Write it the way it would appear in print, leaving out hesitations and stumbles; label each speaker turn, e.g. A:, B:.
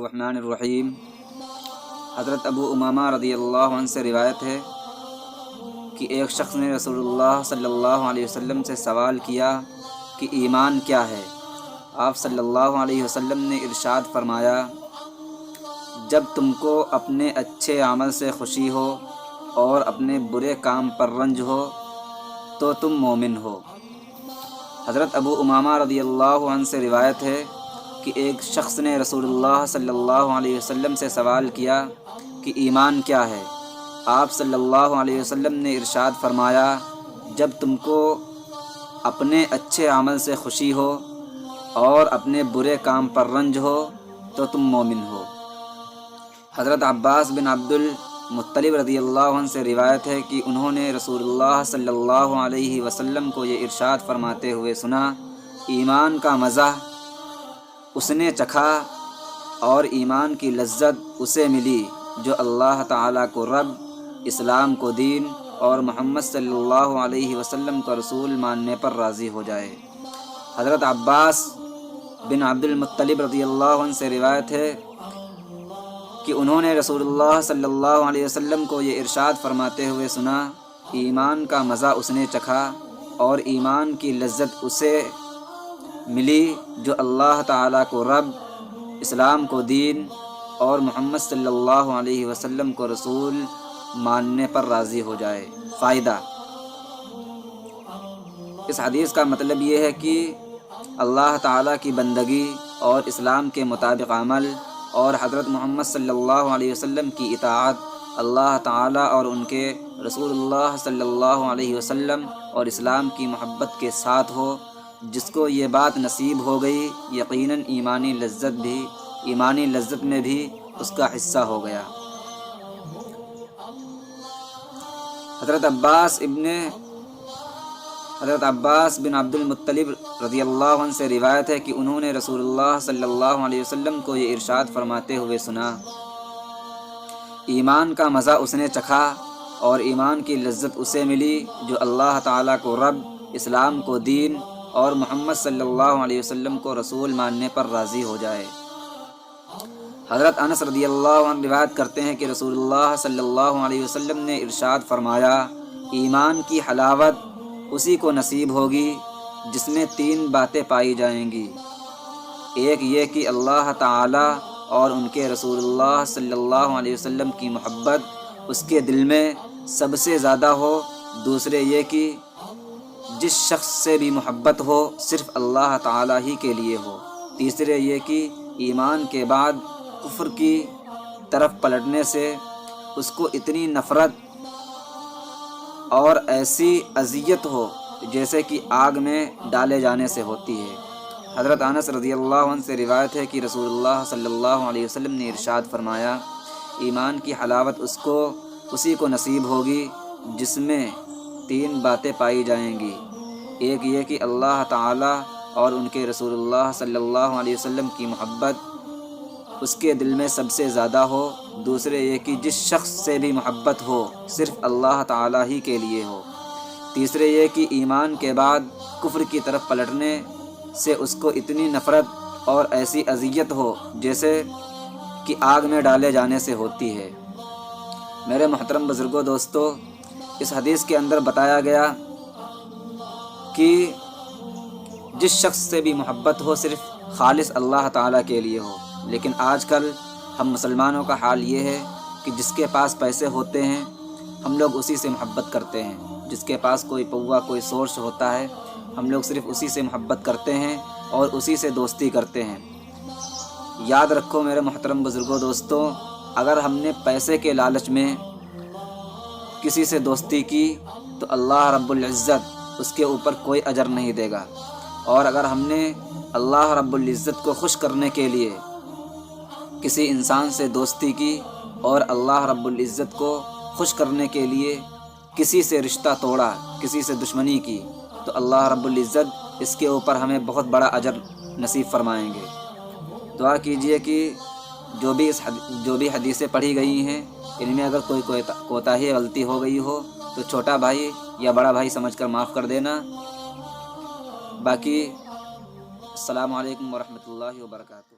A: الرحمن الرحیم۔ حضرت ابو امامہ رضی اللہ عنہ سے روایت ہے کہ ایک شخص نے رسول اللہ صلی اللہ علیہ وسلم سے سوال کیا کہ ایمان کیا ہے؟ آپ صلی اللہ علیہ وسلم نے ارشاد فرمایا، جب تم کو اپنے اچھے عمل سے خوشی ہو اور اپنے برے کام پر رنج ہو تو تم مومن ہو۔ حضرت ابو امامہ رضی اللہ عنہ سے روایت ہے کہ ایک شخص نے رسول اللہ صلی اللہ علیہ وسلم سے سوال کیا کہ ایمان کیا ہے؟ آپ صلی اللہ علیہ وسلم نے ارشاد فرمایا، جب تم کو اپنے اچھے عمل سے خوشی ہو اور اپنے برے کام پر رنج ہو تو تم مومن ہو۔ حضرت عباس بن عبد المطلب رضی اللہ عنہ سے روایت ہے کہ انہوں نے رسول اللہ صلی اللہ علیہ وسلم کو یہ ارشاد فرماتے ہوئے سنا، ایمان کا مزہ اس نے چکھا اور ایمان کی لذت اسے ملی جو اللہ تعالیٰ کو رب، اسلام کو دین اور محمد صلی اللہ علیہ وسلم کو رسول ماننے پر راضی ہو جائے۔ حضرت عباس بن عبد المطلب رضی اللہ عنہ سے روایت ہے کہ انہوں نے رسول اللہ صلی اللہ علیہ وسلم کو یہ ارشاد فرماتے ہوئے سنا، ایمان کا مزہ اس نے چکھا اور ایمان کی لذت اسے ملی جو اللہ تعالیٰ کو رب، اسلام کو دین اور محمد صلی اللہ علیہ وسلم کو رسول ماننے پر راضی ہو جائے۔ فائدہ: اس حدیث کا مطلب یہ ہے کہ اللہ تعالیٰ کی بندگی اور اسلام کے مطابق عمل اور حضرت محمد صلی اللہ علیہ وسلم کی اطاعت اللہ تعالیٰ اور ان کے رسول اللہ صلی اللہ علیہ وسلم اور اسلام کی محبت کے ساتھ ہو۔ جس کو یہ بات نصیب ہو گئی، یقیناً ایمانی لذت میں بھی اس کا حصہ ہو گیا۔ حضرت عباس بن عبد المطلب رضی اللہ عنہ سے روایت ہے کہ انہوں نے رسول اللہ صلی اللہ علیہ وسلم کو یہ ارشاد فرماتے ہوئے سنا، ایمان کا مزہ اس نے چکھا اور ایمان کی لذت اسے ملی جو اللہ تعالیٰ کو رب، اسلام کو دین اور محمد صلی اللہ علیہ وسلم کو رسول ماننے پر راضی ہو جائے۔ حضرت انس رضی اللہ عنہ روایت کرتے ہیں کہ رسول اللہ صلی اللہ علیہ وسلم نے ارشاد فرمایا، ایمان کی حلاوت اسی کو نصیب ہوگی جس میں 3 باتیں پائی جائیں گی، ایک یہ کہ اللہ تعالیٰ اور ان کے رسول اللہ صلی اللہ علیہ وسلم کی محبت اس کے دل میں سب سے زیادہ ہو، دوسرے یہ کہ جس شخص سے بھی محبت ہو صرف اللہ تعالیٰ ہی کے لیے ہو، تیسرے یہ کہ ایمان کے بعد کفر کی طرف پلٹنے سے اس کو اتنی نفرت اور ایسی اذیت ہو جیسے کہ آگ میں ڈالے جانے سے ہوتی ہے۔ حضرت انس رضی اللہ عنہ سے روایت ہے کہ رسول اللہ صلی اللہ علیہ وسلم نے ارشاد فرمایا، ایمان کی حلاوت اسی کو نصیب ہوگی جس میں 3 باتیں پائی جائیں گی، ایک یہ کہ اللہ تعالیٰ اور ان کے رسول اللہ صلی اللہ علیہ وسلم کی محبت اس کے دل میں سب سے زیادہ ہو، دوسرے یہ کہ جس شخص سے بھی محبت ہو صرف اللہ تعالیٰ ہی کے لیے ہو، تیسرے یہ کہ ایمان کے بعد کفر کی طرف پلٹنے سے اس کو اتنی نفرت اور ایسی اذیت ہو جیسے کہ آگ میں ڈالے جانے سے ہوتی ہے۔ میرے محترم بزرگوں، دوستو، اس حدیث کے اندر بتایا گیا کہ جس شخص سے بھی محبت ہو صرف خالص اللہ تعالیٰ کے لیے ہو، لیکن آج کل ہم مسلمانوں کا حال یہ ہے کہ جس کے پاس پیسے ہوتے ہیں ہم لوگ اسی سے محبت کرتے ہیں، جس کے پاس کوئی پوا کوئی سورس ہوتا ہے ہم لوگ صرف اسی سے محبت کرتے ہیں اور اسی سے دوستی کرتے ہیں۔ یاد رکھو میرے محترم بزرگوں، دوستوں، اگر ہم نے پیسے کے لالچ میں کسی سے دوستی کی تو اللہ رب العزت اس کے اوپر کوئی اجر نہیں دے گا، اور اگر ہم نے اللہ رب العزت کو خوش کرنے کے لیے کسی انسان سے دوستی کی اور اللہ رب العزت کو خوش کرنے کے لیے کسی سے رشتہ توڑا، کسی سے دشمنی کی، تو اللہ رب العزت اس کے اوپر ہمیں بہت بڑا اجر نصیب فرمائیں گے۔ دعا کیجئے کہ جو بھی حدیثیں پڑھی گئی ہیں ان میں اگر کوئی کوتاہی غلطی ہو گئی ہو تو چھوٹا بھائی یا بڑا بھائی سمجھ کر معاف کر دینا۔ باقی السلام علیکم ورحمۃ اللہ وبرکاتہ۔